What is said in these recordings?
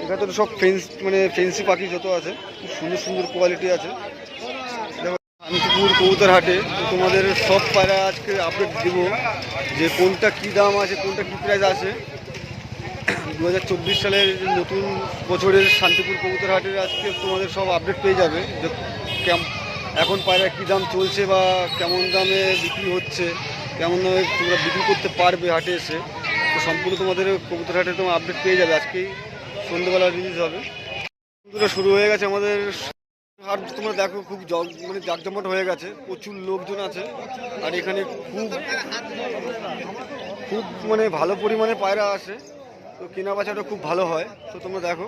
এখানে তো সব মানে ফেন্সি পাখি যত আছে খুব সুন্দর সুন্দর কোয়ালিটি আছে। দেখো শান্তিপুর কবুতর হাটে তোমাদের সব পায়রা আজকে আপডেট দিব যে কোনটা কী দাম আছে, কোনটা কী প্রাইস আছে। 2024 সালের নতুন বছরের শান্তিপুর কবুতর হাটের আজকে তোমাদের সব আপডেট পেয়ে যাবে যে এখন পায়রা কী দাম চলছে বা কেমন দামে বিক্রি হচ্ছে, কেমন দামে তোমরা বিক্রি করতে পারবে হাটে এসে। তো সম্পূর্ণ তোমাদের কবুতর হাটে তোমার আপডেট পেয়ে যাবে। আজকেই সন্ধ্যেবেলা রিলিজ হবে। বন্ধুরা শুরু হয়ে গেছে আমাদের হাট। তোমরা দেখো খুব মানে জাকজমট হয়ে গেছে, প্রচুর লোকজন আছে। আর এখানে খুব খুব মানে ভালো পরিমাণে পায়রা আসে, তো কেনা বেচাটা খুব ভালো হয়। তো তোমরা দেখো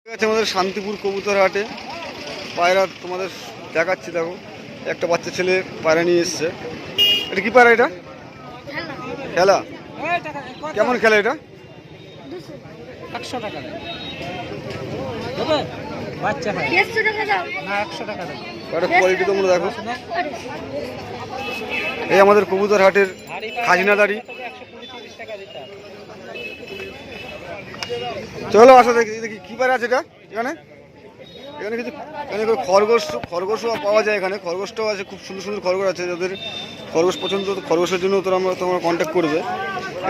ঠিক আছে আমাদের শান্তিপুর কবুতর হাটে পায়রা তোমাদের দেখাচ্ছি। দেখো একটা বাচ্চা ছেলে পায়রা নিয়ে এসছে। এটা কি পায়রা? এটা খেলা? কেমন খেলা এটা? 100 টাকা দেবে বাচ্চা হয় 150 টাকা দাও না 100 টাকা দাও। এটা কোয়ালিটি তোমরা দেখো। এই আমাদের কবুতর হাটের খাজনাদারি। চলো আসো দেখি দেখি কি পায়রা আছে এটা। এখানে এখানে কিছু খরগোশও পাওয়া যায়। এখানে খরগোশটাও আছে, খুব সুন্দর সুন্দর খরগোশ আছে। যাদের খরগোশ পছন্দ খরগোশের জন্য তোমরা কন্ট্যাক্ট করবে।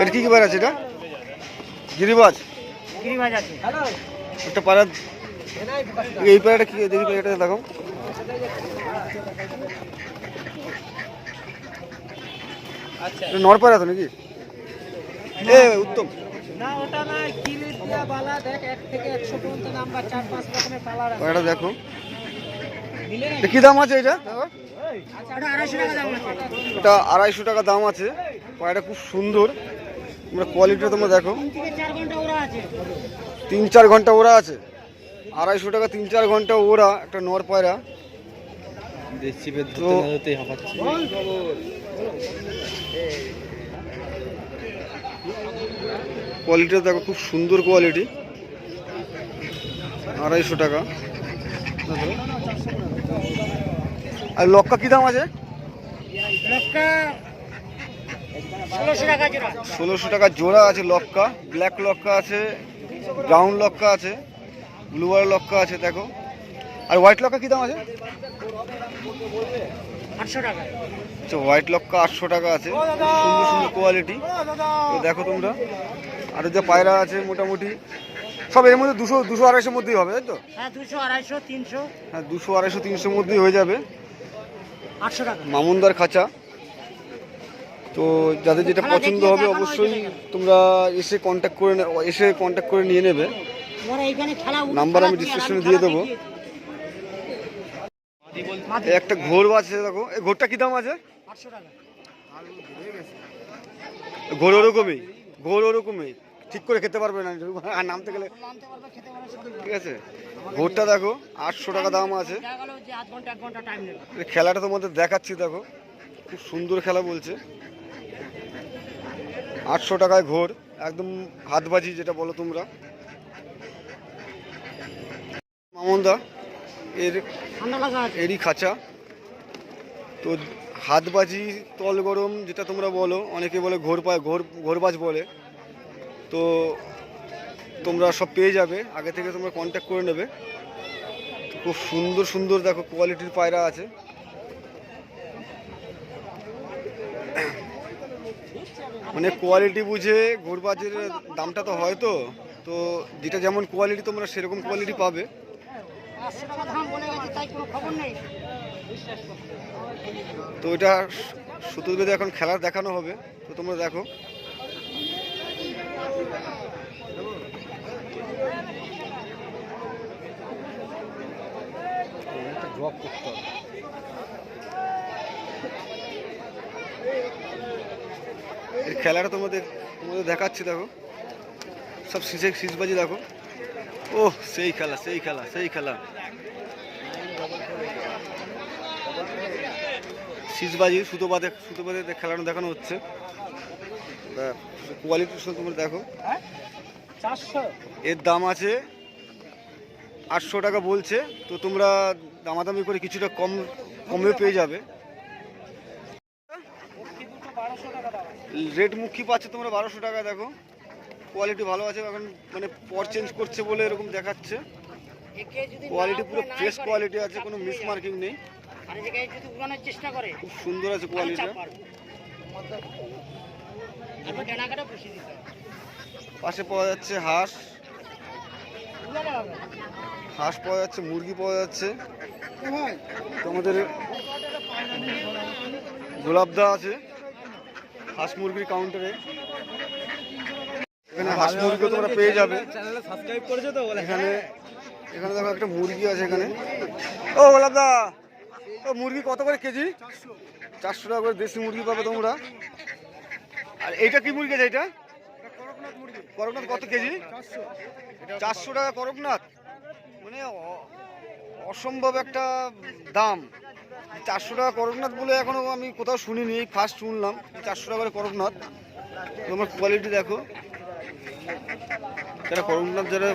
এটা কি পায়রা আছে? এটা গিরিবাজ আছে। একটা পায়রা। এই পায়রাটা কি দেখি, পায়রাটা দেখো। আচ্ছা নর পায়রা তো নাকি? এ উত্তম না ওটা না, কিলিপ দিয়া বালা দেখ 1 থেকে 100 পর্যন্ত নাম্বার 4-5 রকমের কালার আছে। পায়রাটা দেখো। এটা কি দাম আছে এটা? আচ্ছা এটা 250 টাকা দাম আছে। এটা 250 টাকা দাম আছে। পায়রাটা খুব সুন্দর। তোমরা কোয়ালিটিটা তোমরা দেখো। 3-4 ঘন্টা ওরা আছে। 3-4 ঘন্টা ওরা আছে। 250 টাকা 3-4 ঘন্টা ওরা একটা নর পায়রা। তো কোয়ালিটিটা দেখো, খুব সুন্দর কোয়ালিটি। 250 টাকা। আর লক্কা কি দাম আছে? লক্কা 1600 টাকা জোড়া। 1600 টাকা জোড়া আছে লক্কা। ব্ল্যাক লক্কা আছে, ব্রাউন লক্কা আছে, ব্লু আর লক্কা আছে দেখো। আর হোয়াইট লক্কা কি দাম আছে? 800 টাকা। আচ্ছা হোয়াইট লক্কা 800 টাকা আছে। সুন্দর সুন্দর কোয়ালিটি দেখো তোমরা। আর যে পায়রা আছে মোটামুটি সব এর মধ্যে 200-250-250 মধ্যেই হবে, তাই তো? হ্যাঁ 200-250-300। হ্যাঁ 200-250-300 মধ্যেই হয়ে যাবে। 800 টাকা মামুনদার খাঁচা। তো যাদের যেটা পছন্দ হবে অবশ্যই তোমরা এসে কন্ট্যাক্ট করে নিয়ে নেবে। নাম্বার আমি ডিসক্রিপশনে দিয়ে দেবো। একটা ঘোর আছে দেখো। এই ঘোরটা কি দাম আছে? 800 টাকা। ঘোর ওরকমই ঠিক করে খেতে পারবে না আর নামতে গেলে, ঠিক আছে? ঘোরটা দেখো 800 টাকা দাম আছে। খেলাটা তোমাদের দেখাচ্ছি দেখো, খুব সুন্দর খেলা বলছে। 800 টাকায় ঘোর, একদম হাতবাজি যেটা বলো তোমরা। মামুনদা এরই খাঁচা। তো হাতবাজি তল গরম যেটা তোমরা বলো, অনেকে বলে ঘোরবাজ বলে। তো তোমরা সব পেয়ে যাবে, আগে থেকে তোমরা কন্ট্যাক্ট করে নেবে। খুব সুন্দর সুন্দর দেখো কোয়ালিটির পায়রা আছে। মানে কোয়ালিটি বুঝে ঘোরবাজের দামটা তো হয়। তো তো যেটা যেমন কোয়ালিটি তোমরা সেরকম কোয়ালিটি পাবে। তো এটা সুতো বেঁধে এখন খেলার দেখানো হবে, তো তোমরা দেখো। এই খেলাটা তোমাদের দেখাচ্ছি দেখো। সব সিজবাজি দেখো। ও সেই খেলা সিজবাজি সুতো বাঁধে খেলানো দেখানো হচ্ছে। কোয়ালিটি তোমরা দেখো। এর দাম আছে 800 টাকা বলছে। তো তোমরা দামাদামি করে কিছুটা কমে পেয়ে যাবে। রেড মুখী পাচ্ছে তোমরা 1200 টাকা দেখো। কোয়ালিটি ভালো আছে, এখন মানে পর চেঞ্জ করছে বলে এরকম দেখাচ্ছে। একে যদি কোয়ালিটি পুরো না ফ্রেশ করে, কোয়ালিটি আছে, কোনো মিস মার্কিং নেই, আর এই জায়গায় যদি উড়ানোর চেষ্টা করে খুব সুন্দর আছে কোয়ালিটিটা। আমি কেনাকাটা বসিয়ে দিতে হবে। পাশে পাওয়া যাচ্ছে হাঁস, হাঁস পাওয়া যাচ্ছে, মুরগি পাওয়া যাচ্ছে। তোমাদের গোলাপদা আছে হাঁস মুরগির কাউন্টারে, এখানে হাঁস মুরগিও তোমরা পেয়ে যাবে। চ্যানেলে সাবস্ক্রাইব করেছো তো বলে? এখানে এখানে দেখো একটা মুরগি আছে এখানে। ও গোলাপদা, ও মুরগি কত করে কেজি? 400 টাকা করে দেশি মুরগি পাবে তোমরা। আর এইটা কি মুরগি আছে? এটা করকনাথ কত কেজি? 400 টাকা করকনাথ, মানে অসম্ভব একটা দাম। 400 টাকা করকনাথ বলে এখনো আমি কোথাও শুনিনি, এই ফার্স্ট শুনলাম 400 টাকা করে করকনাথ। তোমার কোয়ালিটি দেখো, যারা করকনাথ যারা,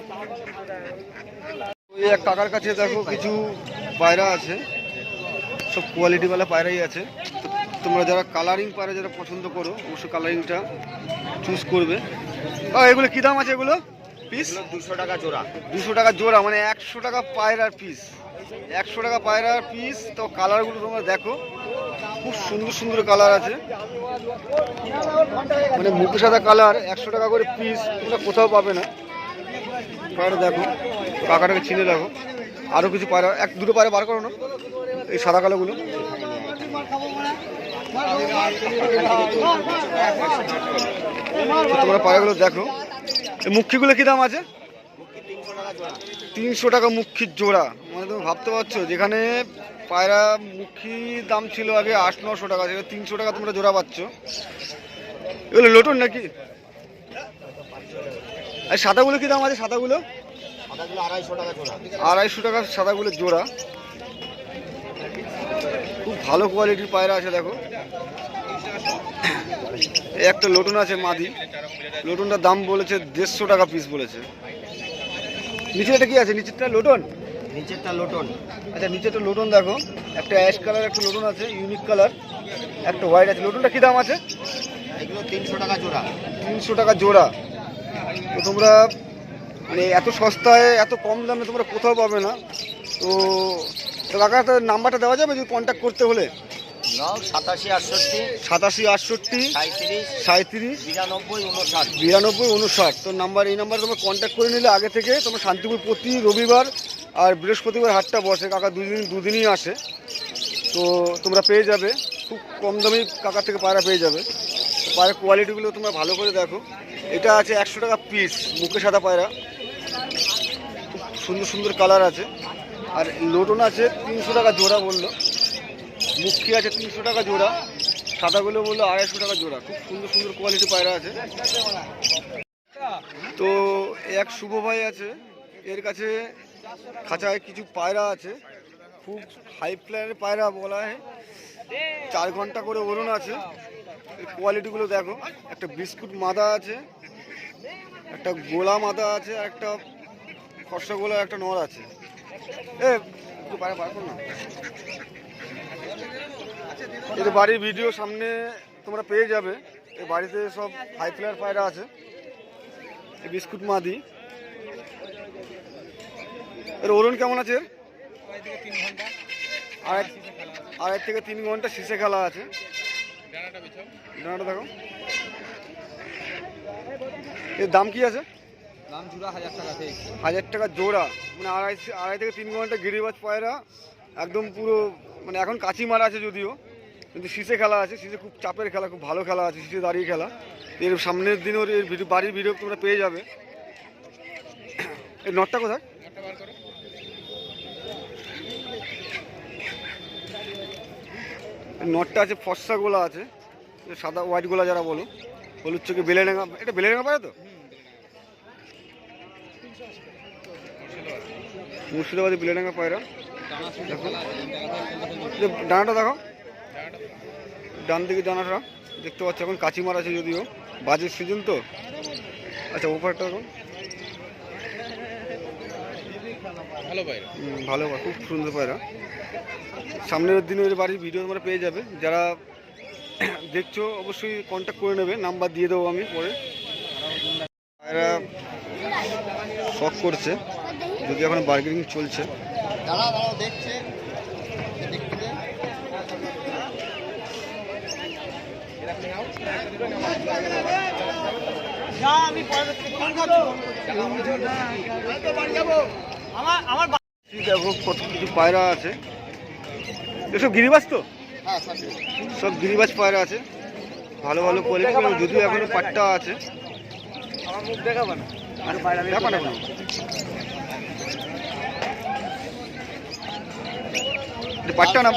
ওই এক কাকার কাছে দেখো কিছু পায়রা আছে, সব কোয়ালিটিওয়ালা পায়রাই আছে। তো তোমরা যারা কালারিং পায়রা যারা পছন্দ করো অবশ্যই কালারিংটা চুজ করবে। এগুলো কী দাম আছে এগুলো পিস? 200 টাকা জোড়া। 200 টাকা জোড়া, মানে 100 টাকা পায়রার পিস। 100 টাকা পায়রার পিস। তো কালারগুলো তোমরা দেখো, খুব সুন্দর সুন্দর কালার আছে, মানে মুখে সাদা কালার। 100 টাকা করে পিস, তোমরা কোথাও পাবে না। পায়রা দেখো, কাকাটাকে চিনে দেখো। আরও কিছু পায়রা, দুটো পায়রা বার করো না, এই সাদা কালোগুলো। তোমরা পায়রাগুলো দেখো। এই মুখিগুলো কী দাম আছে? 300 টাকা মুখির জোড়া। মানে তুমি ভাবতে পারছো, যেখানে পায়রা মুখি দাম ছিল আগে 800-900 টাকা, সেটা 300 টাকা তোমরা জোড়া পাচ্ছ। এগুলো লোটন নাকি? আর সাদাগুলো কী দাম আছে? সাদাগুলো 250 টাকা জোড়া। 250 টাকা সাদাগুলোর জোড়া। খুব ভালো কোয়ালিটির পায়রা আছে দেখো। এই একটা লোটন আছে মাদি, লোটনটার দাম বলেছে 150 টাকা পিস বলেছে। নিচে এটা কি আছে? নিচেরটা লোটন, নিচেরটা লোটন। আচ্ছা নিচেরটা লোটন দেখো, একটা অ্যাশ কালার একটা লোটন আছে, ইউনিক কালার, একটা হোয়াইট আছে। লোটনটা কী দাম আছে? এগুলো 300 টাকা জোড়া। 300 টাকা জোড়া। তো তোমরা মানে এত সস্তায় এত কম দামে তোমরা কোথাও পাবে না। তো কাকা নাম্বারটা দেওয়া যাবে যদি কন্ট্যাক্ট করতে হলে? 87 68 87 68 37 37 92 59। 92 59। তো নাম্বার, এই নাম্বারে তোমরা কন্ট্যাক্ট করে নিলে আগে থেকে। তোমার শান্তিপুর প্রতি রবিবার আর বৃহস্পতিবার হাটটা বসে, কাকা দুদিনই আসে। তো তোমরা পেয়ে যাবে খুব কম দামে, কাকার থেকে পায়রা পেয়ে যাবে। পায়রা কোয়ালিটিগুলো তোমরা ভালো করে দেখো। এটা আছে 100 টাকা পিস, মুখে সাদা পায়রা, খুব সুন্দর সুন্দর কালার আছে। আর লোটন আছে 300 টাকা জোড়া বললো, মুখী আছে 300 টাকা জোড়া, সাদাগুলো বললো 250 টাকা জোড়া। খুব সুন্দর সুন্দর কোয়ালিটি পায়রা আছে। তো এক শুভ ভাই আছে, এর কাছে খাঁচায় কিছু পায়রা আছে, খুব হাই ফ্লায়ারের পায়রা বলা হয়। 4 ঘন্টা করে ওড়ন আছে। এই কোয়ালিটিগুলো দেখো, একটা বিস্কুট মাদা আছে, একটা গোলা মাদা আছে, আর একটা খসা গোলা, একটা নর আছে। একটু পায়রা বার কর না। এই বাড়ির ভিডিও সামনে তোমরা পেয়ে যাবে। এই বাড়িতে সব হাই ফ্লায়ার পায়রা আছে। এই বিস্কুট মাদি, এর ওজন কেমন আছে? আড়াই থেকে 3 ঘন্টা শীষে খেলা আছে। ডানাটা দেখো। এর দাম কি আছে? দাম জোড়া 1000 টাকা থেকে। 1000 টাকা জোড়া, মানে আড়াই থেকে 3 ঘন্টা গিরিবাজ পায়রা, একদম পুরো মানে এখন কাঁচি মারা আছে যদিও, কিন্তু শীষে খেলা আছে। শীষে খুব চাপের খেলা, খুব ভালো খেলা আছে, শীষে দাঁড়িয়ে খেলা। এর সামনের দিন ওর এর ভিডিও, বাড়ির ভিডিও তোমরা পেয়ে যাবে। এই নটটা কোথায়? নটটা আছে, ফর্সা গোলা আছে, সাদা হোয়াইট গোলা যারা বলো, হলুদ চোখে বেলেডাঙ্গা। এটা বেলেডাঙ্গা পায় তো? মুর্শিদাবাদী বেলেডাঙ্গা পায়রা দেখো। ডানাটা দেখো, ডান দিকে ডানাটা দেখতে পাচ্ছ। এখন কাঁচি মার আছে যদিও, বাজের সিজন তো। আচ্ছা ওপারটা দেখো, ভালো পায়রা, ভালো পায়রা, খুব সুন্দর পায়রা। সামনের দিনে ওই বাড়ির ভিডিও তোমরা পেয়ে যাবে। যারা দেখছো অবশ্যই কন্ট্যাক্ট করে নেবে, নাম্বার দিয়ে দেবো আমি পরে। পায়রা শখ করছে, যদি এখন বার্গেনিং চলছে। দেখছে দেখো কত কিছু পায়রা আছে, এসব গিরিবাজ তো, সব গিরিবাজ পায়রা আছে, ভালো ভালো কোয়ালিটি, যদিও এখনো পাট্টা আছে। দেখো না কোনো। পাট্টা না,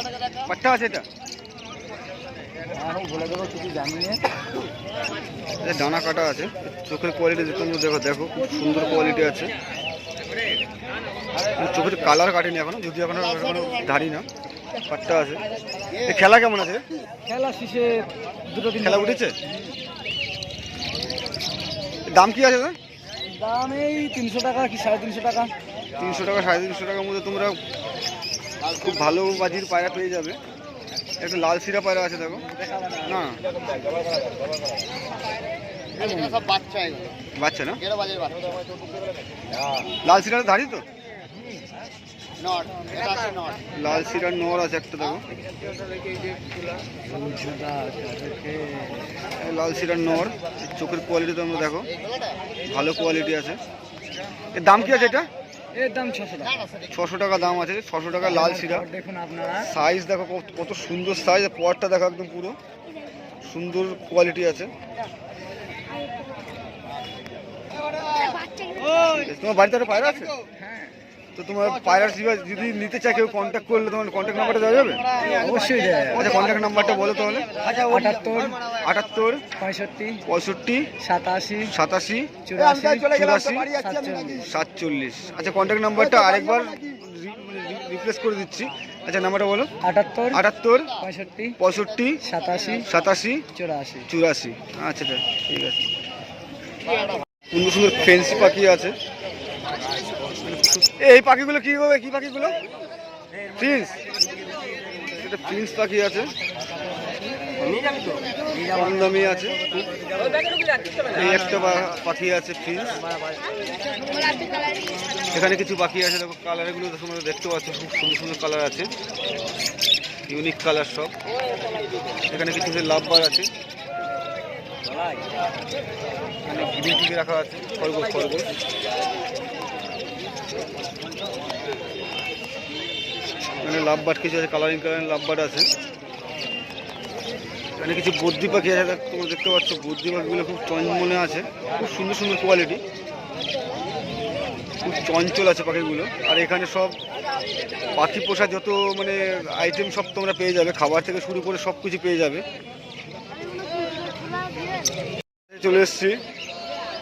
পাট্টা আছে এটা, বলে দেবো কিছু জানিয়ে। ডানা কাটা আছে, চোখের কোয়ালিটি তোমরা দেখো, দেখো খুব সুন্দর কোয়ালিটি আছে। চোখের কালার কাটেনি এখনো, যদিও এখনো ধারি না, পাট্টা আছে। খেলা কেমন আছে? খেলা শেষে দুটো দিন খেলা উঠেছে। দাম কি আছে? দাম এই 300 টাকা কি 350 টাকা। 300 টাকা 350 টাকার মধ্যে তোমরা খুব ভালো বাজির পায়রা পেয়ে যাবে। একটা লাল সিরা পায়রা আছে, দেখো না, বাচ্চা না, লাল সিরার ধারি তো, লাল সিরার নর আছে একটা, দেখো লাল সিরার নর, চোখের কোয়ালিটি তোমরা দেখো, ভালো কোয়ালিটি আছে। এর দাম কি আছে? এটা এর দাম 600 টাকা। 600 টাকা দাম আছে, 600 টাকা লাল সিরা। দেখুন আপনারা, সাইজ দেখো কত সুন্দর সাইজ, পরটা দেখো একদম পুরো সুন্দর কোয়ালিটি আছে। তোমার বাড়িতে একটা পায়রা আছে? তো তোমার পায়রা যদি নিতে চায় কেউ কন্ট্যাক্ট করলে তোমার কন্ট্যাক্ট নাম্বারটা দেওয়া যাবে? অবশ্যই আচ্ছা, কন্ট্যাক্ট নাম্বারটা বলো তাহলে। 78 78 65 65 87 87 84 47। আচ্ছা, কন্ট্যাক্ট নাম্বারটা আরেকবার রিপ্লেস করে দিচ্ছি। আচ্ছা, নাম্বারটা বলো। 78 78 65 65 87 87 84। 84। আচ্ছা ঠিক আছে। সুন্দর সুন্দর ফেন্সি পাখি আছে। এই পাখিগুলো কি হবে? কি পাখিগুলো? প্রিন্স। এটা প্রিন্স পাখি আছে, কম দামি আছে। এই একটা পাখি আছে প্রিন্স। এখানে কিছু পাখি আছে, দেখো কালারগুলো তোমরা দেখতে পাচ্ছ, খুব সুন্দর সুন্দর কালার আছে, ইউনিক কালার সব। এখানে কিছু লাভবার আছে, টিকে রাখা আছে, খরগোশ। এখানে লাভবার্ড কিছু আছে, কালারিং লাভবার্ড আছে। এখানে কিছু বদ্রি পাখি আছে, তোমরা দেখতে পাচ্ছ, বদ্রি পাখিগুলো খুব চঞ্চলে আছে, খুব সুন্দর সুন্দর কোয়ালিটি, খুব চঞ্চল আছে পাখিগুলো। আর এখানে সব পাখি পোষা যত মানে আইটেম সব তোমরা পেয়ে যাবে, খাবার থেকে শুরু করে সব কিছু পেয়ে যাবে। চলে এসছি,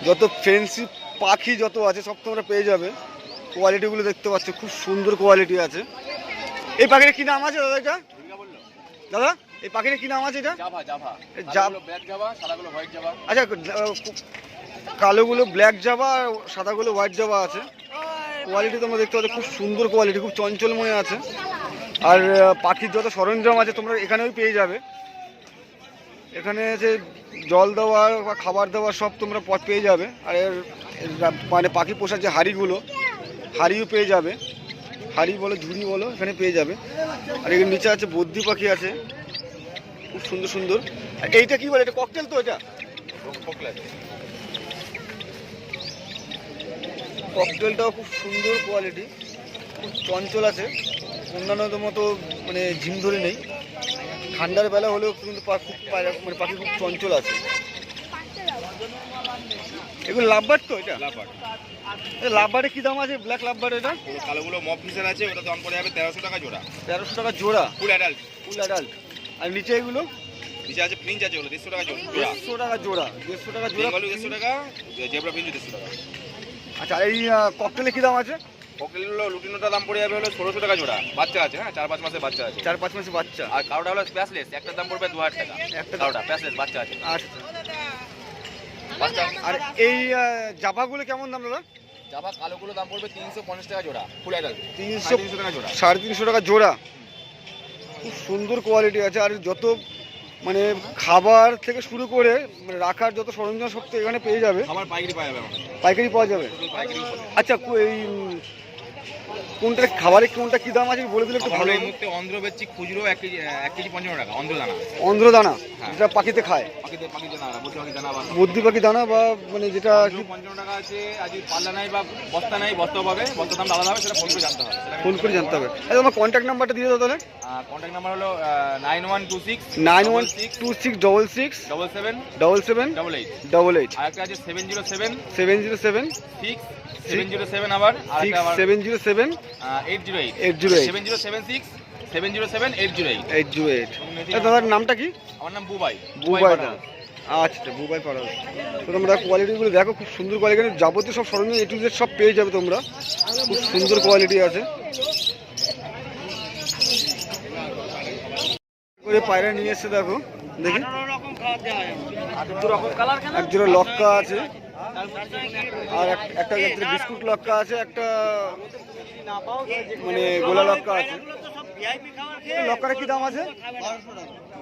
যত ফেন্সি পাখি যত আছে সব তোমরা পেয়ে যাবে। কোয়ালিটিগুলো দেখতে পাচ্ছ, খুব সুন্দর কোয়ালিটি আছে। এই পাখির কি নাম আছে দাদা? এটা দাদা, এই পাখির কি নাম আছে? এটা আচ্ছা, কালোগুলো ব্ল্যাক জাভা আর সাদাগুলো হোয়াইট জাভা আছে। কোয়ালিটি তোমরা দেখতে পাচ্ছ, খুব সুন্দর কোয়ালিটি, খুব চঞ্চলময় আছে। আর পাখির যত সরঞ্জাম আছে তোমরা এখানেও পেয়ে যাবে। এখানে যে জল দেওয়ার বা খাবার দেওয়ার সব তোমরা পেয়ে যাবে। আর মানে পাখি পোষার যে হাড়িও পেয়ে যাবে, হাড়ি বলো ঝুড়ি বলো, এখানে পেয়ে যাবে। আর এখানে নিচে আছে বদ্রি পাখি আছে, খুব সুন্দর সুন্দর। এইটা কি বলে? এটা ককটেল তো? এটা ককটেলটাও খুব সুন্দর কোয়ালিটি, খুব চঞ্চল আছে, অন্যান্যদের মতো মানে ঝিম ধরে নেই। ঠান্ডার বেলা হলেও কিন্তু মানে পাখি খুব চঞ্চল আছে। এগুলো লাভবার্ড তো? এটা লাভবার্ডের কি দাম আছে? ব্ল্যাক লাভবার্ড, এটা কালোগুলো মফ ফিশার আছে, ওটা দাম পড়ে যাবে 1300 টাকা জোড়া। 1300 টাকা জোড়া, ফুল অ্যাডাল্ট। আর নিচে এগুলো নিচে আছে প্রিন্স আছে, ওগুলো 150 টাকা জোড়া। 150 টাকা জোড়া, 150 টাকা জোড়া, বেঙ্গলি 150 টাকা, জেব্রা প্রিন্স 150 টাকা। আচ্ছা, এই ককটেলের কি দাম আছে? ককটেলগুলো লুটিনোটা দাম পড়ে যাবে হলো 1600 টাকা জোড়া। বাচ্চা আছে, হ্যাঁ 4-5 মাসের বাচ্চা আছে। 4-5 মাসের বাচ্চা। আর কাউটা হলো স্পেশালিস্ট, একটার দাম পড়বে 2000 টাকা। একটা কাউটা স্পেশালিস্ট বাচ্চা আছে। আচ্ছা, বাচ্চা। আর এই জাভাগুলো কেমন দাম দাদা? জাভা কালোগুলো দাম পড়বে 350 টাকা জোড়া, ফুল অ্যাডাল্ট। 300 টাকা জোড়া, 350 টাকা জোড়া। খুব সুন্দর কোয়ালিটি আছে। আর যত মানে খাবার থেকে শুরু করে মানে রাখার যত সরঞ্জাম সব তো এখানে পেয়ে যাবে। আমার পাইকারি পাওয়া যাবে আমাদের। পাইকারি পাওয়া যাবে। পাইকারি আচ্ছা এই কোনটা খাবারের কোনটা কী দাম আছে বলে দিলে একটু ভালো এই হতো। মুহূর্তে অন্ধ্র বেচছি খুচরো 1 কেজি 55 টাকা অন্ধ্র দানা। অন্ধ্র দানা হ্যাঁ। যেটা পাখিতে খায়, পাখি দানা বুদ্ধি পাখি দানা বা বুদ্ধি পাখি দানা বা মানে যেটা 55 টাকা আছে। আজ পাল্লা নাই বা বস্তা নাই, বস্তা পাবে, বস্তার দাম আলাদা হবে, সেটা ফোন করে জানতে হবে। ফোন করে জানতে হবে। আচ্ছা আমার কন্ট্যাক্ট নাম্বারটা দিয়ে দাও তাহলে। কন্ট্যাক্ট নাম্বার হলো 9126 912666 77 77 88। 88 আর একটা আছে 707 707 6 707 আবার আর একটা আবার 707 808 808 7076 707 808। 808। দাদার নামটা কি? আমার নাম বুবাই। বুবাই দা। আচ্ছা বুবাই পাড়া। তো তোমরা কোয়ালিটিগুলো দেখো, খুব সুন্দর কোয়ালিটি, যাবতীয় সব সরঞ্জাম A to Z সব পেয়ে যাবে তোমরা, খুব সুন্দর কোয়ালিটি আছে। করে পায়রা নিয়ে এসে দেখো, দেখি এক জোড়া লক্কা আছে, আর একটা বিস্কুট লক্কা আছে, একটা মানে গোলা লক্কা আছে। লক্কার কি দাম আছে?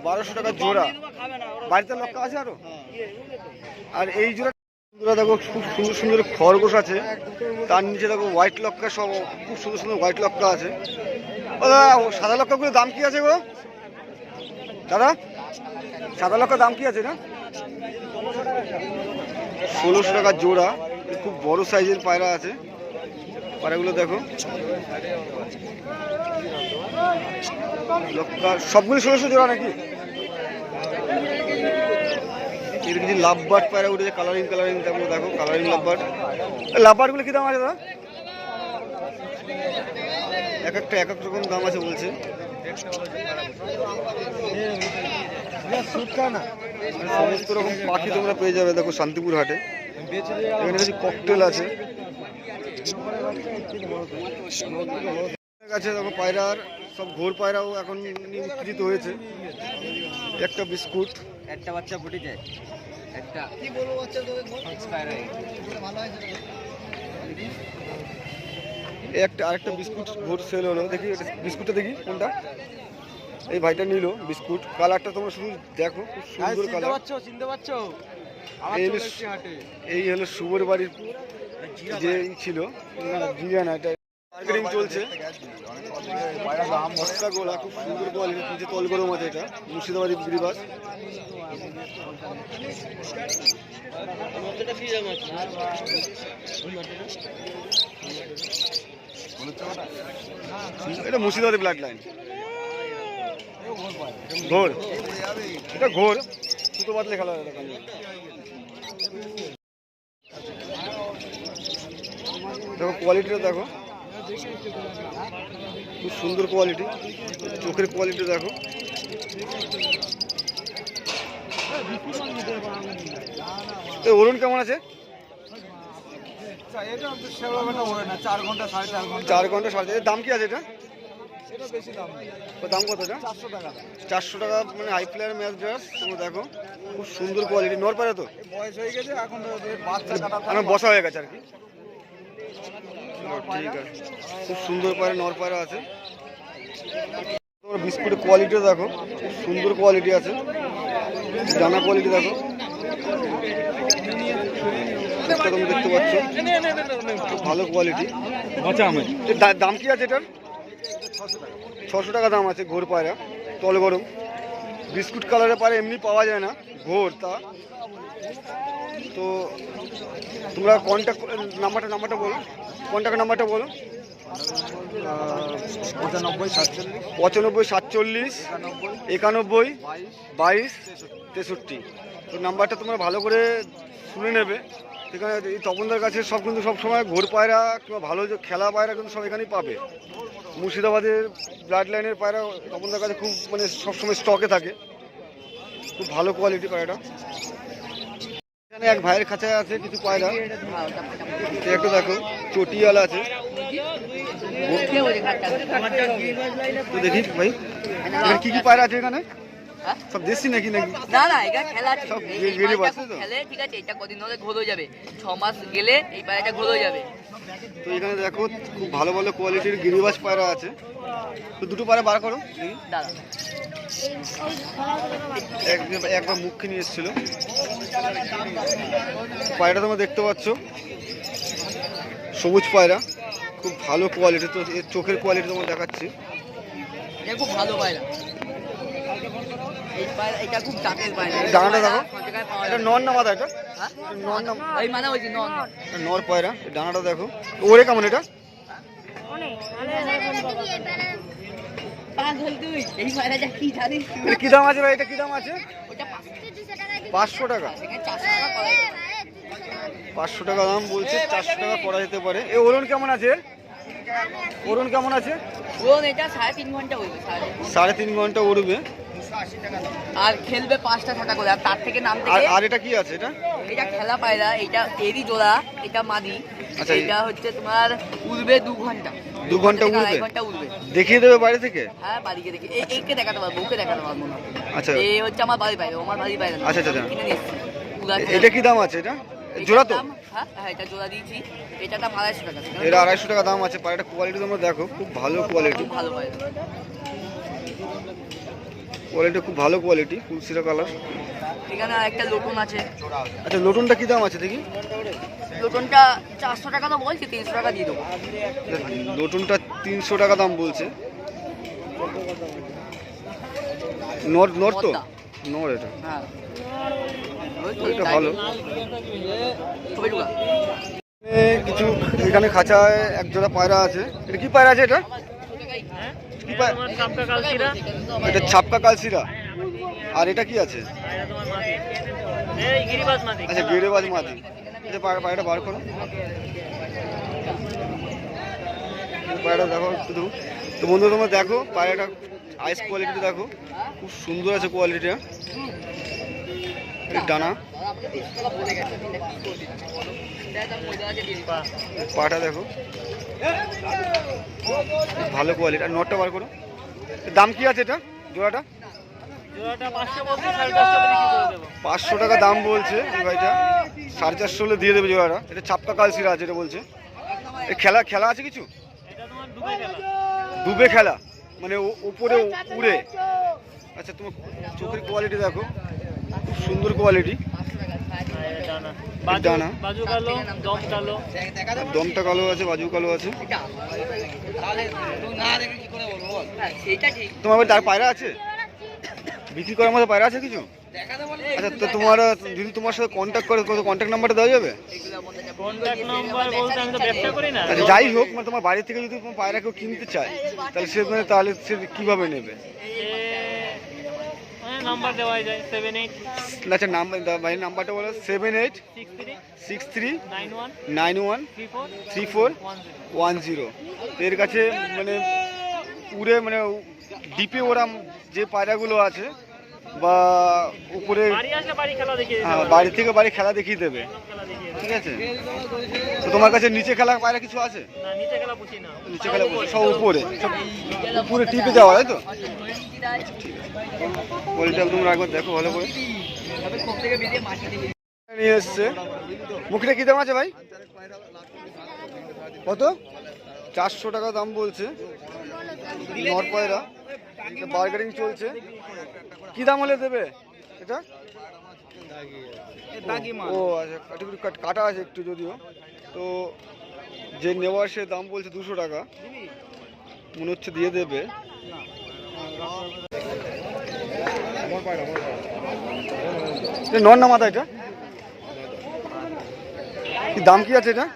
1200 টাকা জোড়া। বাড়িতে লক্কা আছে আরো। আর এই জোড়া দেখো খুব সুন্দর সুন্দর খরগোশ আছে, তার নিচে দেখো হোয়াইট লক্কা, সব খুব সুন্দর সুন্দর হোয়াইট লক্কা আছে। ও দাদা সাদা লক্কাগুলোর দাম কি আছে গো দাদা? সাদা লক্কার দাম কি আছে না? 1600 টাকা জোড়া। খুব বড় সাইজের পায়রা আছে, পায়রাগুলো দেখো লক্কা সবগুলো 1600 জোড়া নাকি? এর কিছু লাভবার্ড পায়রা উঠেছে, কালারিং তেমন দেখো, কালারিং লাভবার্ডগুলো কি দাম আছে দাদা? এক একটা এক এক রকম দাম আছে বলছে। সমস্ত রকম পাখি তোমরা পেয়ে যাবে দেখো শান্তিপুর হাটে। এখানে কিছু ককটেল আছে, কাছে দেখো পায়রার সব ঘোর পায়রাও এখন উত্তেজিত হয়েছে। একটা বিস্কুট, একটা বাচ্চা ফুটে যায়, একটা কি বলবো বাচ্চা একটা আরেকটা বিস্কুট ঘোর সেল হলো। দেখি বিস্কুটটা দেখি কোনটা। এই ভাইটা নিল বিস্কুট, কালারটা তোমরা শুধু দেখো, খুব সুন্দর কালার। চিনতে পারছো? এই হলো শুভর বাড়ির যে ছিল জিরিয়ানা, এটা মার্কেটিং চলছে। মশলা গোলা খুব সুন্দর কোয়ালিটি, নিচে তল গরম আছে। এটা মুর্শিদাবাদী গিরিবাস। এটা মুর্শিদাবাদী ব্লাড লাইন, ঘোর, এটা ঘোর সুতো বাদলে খেলা। দেখো কোয়ালিটিটা দেখো, খুব সুন্দর কোয়ালিটি, চোখের কোয়ালিটি দেখো। অরুণ কেমন আছে? 4 ঘন্টা 4.5 ঘন্টা। 4 ঘন্টা 4.5। দাম কি আছে এটা? দাম কত এটা? 400 টাকা। 400 টাকা মানে হাই ফ্লায়ার ম্যাচ ড্রেস। তোমরা দেখো খুব সুন্দর কোয়ালিটি, নর পায়রা তো বয়স হয়ে গেছে এখন, বাচ্চা কাটা আমার বসা হয়ে গেছে আর কি। ঠিক আছে, খুব সুন্দর পায়রা, নর পায়রা আছে। তোমরা বিস্কুটের কোয়ালিটি দেখো, খুব সুন্দর কোয়ালিটি আছে, ডানা কোয়ালিটি দেখো, তুমি দেখতে পাচ্ছ খুব ভালো কোয়ালিটি। দাম কি আছে এটার? 600 টাকা দাম আছে। ঘোর পায়রা, তল গরম, বিস্কুট কালারের পায়রা এমনি পাওয়া যায় না, ঘোর তা। তো তোমরা কন্ট্যাক্ট নাম্বারটা বলো, কন্ট্যাক্ট নাম্বারটা বলো। 95 47 91 22 63। তো নাম্বারটা তোমরা ভালো করে শুনে নেবে। এখানে এই তপনদার কাছে সব কিন্তু সবসময় ঘোর পায়রা কিংবা ভালো যে খেলা পায়রা কিন্তু সব এখানেই পাবে। মুর্শিদাবাদের ব্লাড লাইনের পায়রা তপনদার কাছে খুব মানে সবসময় স্টকে থাকে, খুব ভালো কোয়ালিটি পায়রাটা। এখানে এক ভাইয়ের কাছে আছে কিছু পায়রা, একটু দেখো চটিয়াল আছে। তো দেখি ভাই এখানে কি কি পায়রা আছে এখানে? সব দেশি নাকি? না না, এটা খেলা সব এই গেড়ে পায়রাটা বাজছে তো? খেলে, ঠিক আছে, এটা কদিন ধরে ঘোল হয়ে যাবে, 6 মাস গেলে এই পায়রাটা ঘোল হয়ে যাবে। তো এখানে দেখো খুব ভালো ভালো কোয়ালিটির গিরিবাস পায়রা আছে। তো দুটো পায়রা বার করো দেখি। দাদা একবার মুখে নিয়ে এসেছিল। পায়রাটা তোমরা দেখতে পাচ্ছ, সবুজ পায়রা, খুব ভালো কোয়ালিটি। তো এর চোখের কোয়ালিটি তোমার দেখাচ্ছি। এটা খুব ভালো পায়রা, এই পায়রা এটা খুব জাতের পায়রা। ডানাটা দেখো, জায়গায় পাওয়া এটা যায়। নর না মাদা? এটা হ্যাঁ? নর না? এই মানে ওই যে নন নর পায়রা। ডানাটা দেখো, ওরে কেমন এটা? পাগল তুই, এই পায়রাটা কি জানিস? এটা কি দাম আছে ভাই? এটা কি দাম আছে? ওটা 500 টাকা। 400 টাকা করা যায়। 500 টাকা দাম বলছে, 400 টাকা করা যেতে পারে। এ ওরন কেমন আছে? ওরন কেমন আছে? ওরন এটা 3.5 ঘন্টা উড়বে, 3.5 ঘন্টা উড়বে। আর খেলবে 5টা 6টা করে। আর তার থেকে নাম আর থেকে আর এটা কি আছে? এটা এটা খেলা পায়রা, এটা এরই জোড়া, এটা মাদি। আচ্ছা, এটা হচ্ছে তোমার উড়বে 2 ঘন্টা। 2 ঘন্টা থেকে উড়বে? 2.5 ঘন্টা উড়বে। দেখিয়ে দেবে বাইরে থেকে? হ্যাঁ, বাড়িকে দেখে এইকে দেখাতে পারবো, ওকে দেখাতে পারবো না। আচ্ছা এই হচ্ছে আমার বাড়ি পায়রা, আমার বাড়ি পায়রা না। আচ্ছা, আচ্ছা। কিনে নিয়ে এসেছি। পুরা এটা কি দাম আছে? এটা জোড়া তো? হ্যাঁ হ্যাঁ, এটা জোড়া দিয়েছি। এটা দাম 250 টাকা। এটা 250 টাকা দাম আছে। পায়রাটা কোয়ালিটি তোমরা দেখো, খুব ভালো কোয়ালিটি। খুব ভালো পায়রা। কোয়ালিটি খুব ভালো কোয়ালিটি, ফুলসিরা কালার। এখানে আরেকটা লোটন আছে। আচ্ছা, লোটনটা কি দাম আছে দেখি? লোটনটা 400 টাকা তো বলছি, 300 টাকা দিয়ে দেবো। লোটনটা 300 টাকা দাম বলছে। নর নর তো? পদ্মা। নর এটা। হ্যাঁ, ওই তো এটা তাই। ভালো। ছবি ঢুকা। কিছু এখানে খাঁচায় এক জোড়া পায়রা আছে। এটা কি পায়রা আছে? এটা কি পায়রা? এটা ছাপকা কালসিরা। আর এটা কি আছে? আচ্ছা, গিরিবাজ মাদি। আচ্ছা, পায়রাটা বার করো। পায়রাটা দেখো একটু। তো বন্ধু তোমরা দেখো পায়রাটা, আইস কোয়ালিটি দেখো, খুব সুন্দর আছে কোয়ালিটিটা। ডানা, পাটা দেখো, ভালো কোয়ালিটি। আর নটটা বার করো। দাম কি আছে এটা জোড়াটা? 500 টাকা দাম বলছে এই ভাইটা। 450 হলে দিয়ে দেবে জোড়াটা। এটা ছাপকা কালসিরা আছে এটা বলছে। এই খেলা খেলা আছে কিছু? ডুবে খেলা মানে উপরে উড়ে। আচ্ছা, তোমার চোখের কোয়ালিটি দেখো, খুব সুন্দর কোয়ালিটি। ডানা, দমটা কালো আছে, বাজু কালো আছে। তোমার তার পায়রা আছে বিক্রি করার মতো? পায়রা আছে কিছু? আচ্ছা, তো তোমার যদি তোমার সাথে কন্ট্যাক্ট করে, কন্ট্যাক্ট নাম্বারটা দেওয়া যাবে? আচ্ছা, যাই হোক, মানে তোমার বাড়ি থেকে যদি তোমার পায়রা কেউ কিনতে চায় তাহলে সে কিভাবে নেবে? নাম্বার দেওয়া যায় 78 আচ্ছা, ভাই নাম্বারটা বলো। 7863913410। এর কাছে মানে উড়ে মানে ডিপে ওরা যে পায়রাগুলো আছে বা উপরে বাড়ি থেকে বাড়ি খেলা দেখিয়ে দেবে। ঠিক আছে, তো তোমার কাছে নিচে খেলা পায়রা কিছু আছে? নিচে খেলা সব উপরে, সব উপরে টিপে যাওয়া, তাই তো? কোয়ালিটি তোমরা একবার দেখো ভালো করে। নিয়ে এসছে। মুখটা কি দাম আছে ভাই? কত? 400 টাকা দাম বলছে। নর পায়রা, বার্গেনিং চলছে। কি দাম হলে দেবে এটা? ও আচ্ছা, কাটা আছে একটু যদিও। তো যে নেওয়ার সে দাম বলছে 200 টাকা, মনে হচ্ছে দিয়ে দেবে। নর না মাথা? এটা কি দাম কি আছে? এটা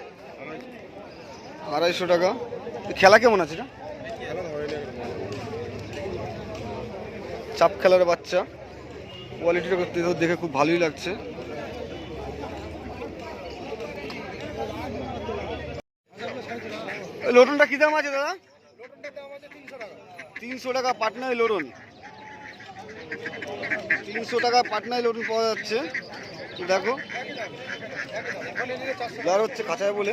250 টাকা। খেলা কেমন আছে এটা? চাপ খেলার বাচ্চা। কোয়ালিটিটা দেখে খুব ভালোই লাগছে। লোটনটা কি দাম আছে দাদা? 300 টাকা পাটনায় লোটন। 300 টাকা পাটনায় লোটন পাওয়া যাচ্ছে। দেখো যার হচ্ছে খাঁচায় বলে।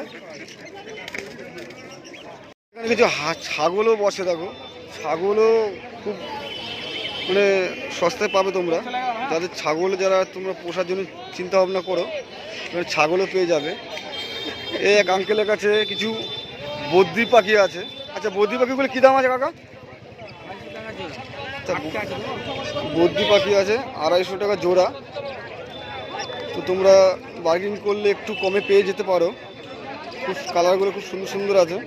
এখানে কিছু ছাগলও বসে। দেখো ছাগলও খুব মানে সস্তায় পাবে তোমরা। যাদের ছাগল যারা তোমরা পোষার জন্য চিন্তা ভাবনা করো, ছাগলও পেয়ে যাবে। এই এক আঙ্কেলের কাছে কিছু বদ্রি পাখি আছে। আচ্ছা, বদ্রি পাখিগুলো কী দাম আছে কাকা? আচ্ছা, বদ্রি পাখি আছে 250 টাকা জোড়া। তো তোমরা বার্গেনিং করলে একটু কমে পেয়ে যেতে পারো। খুব কালারগুলো খুব সুন্দর সুন্দর আছে।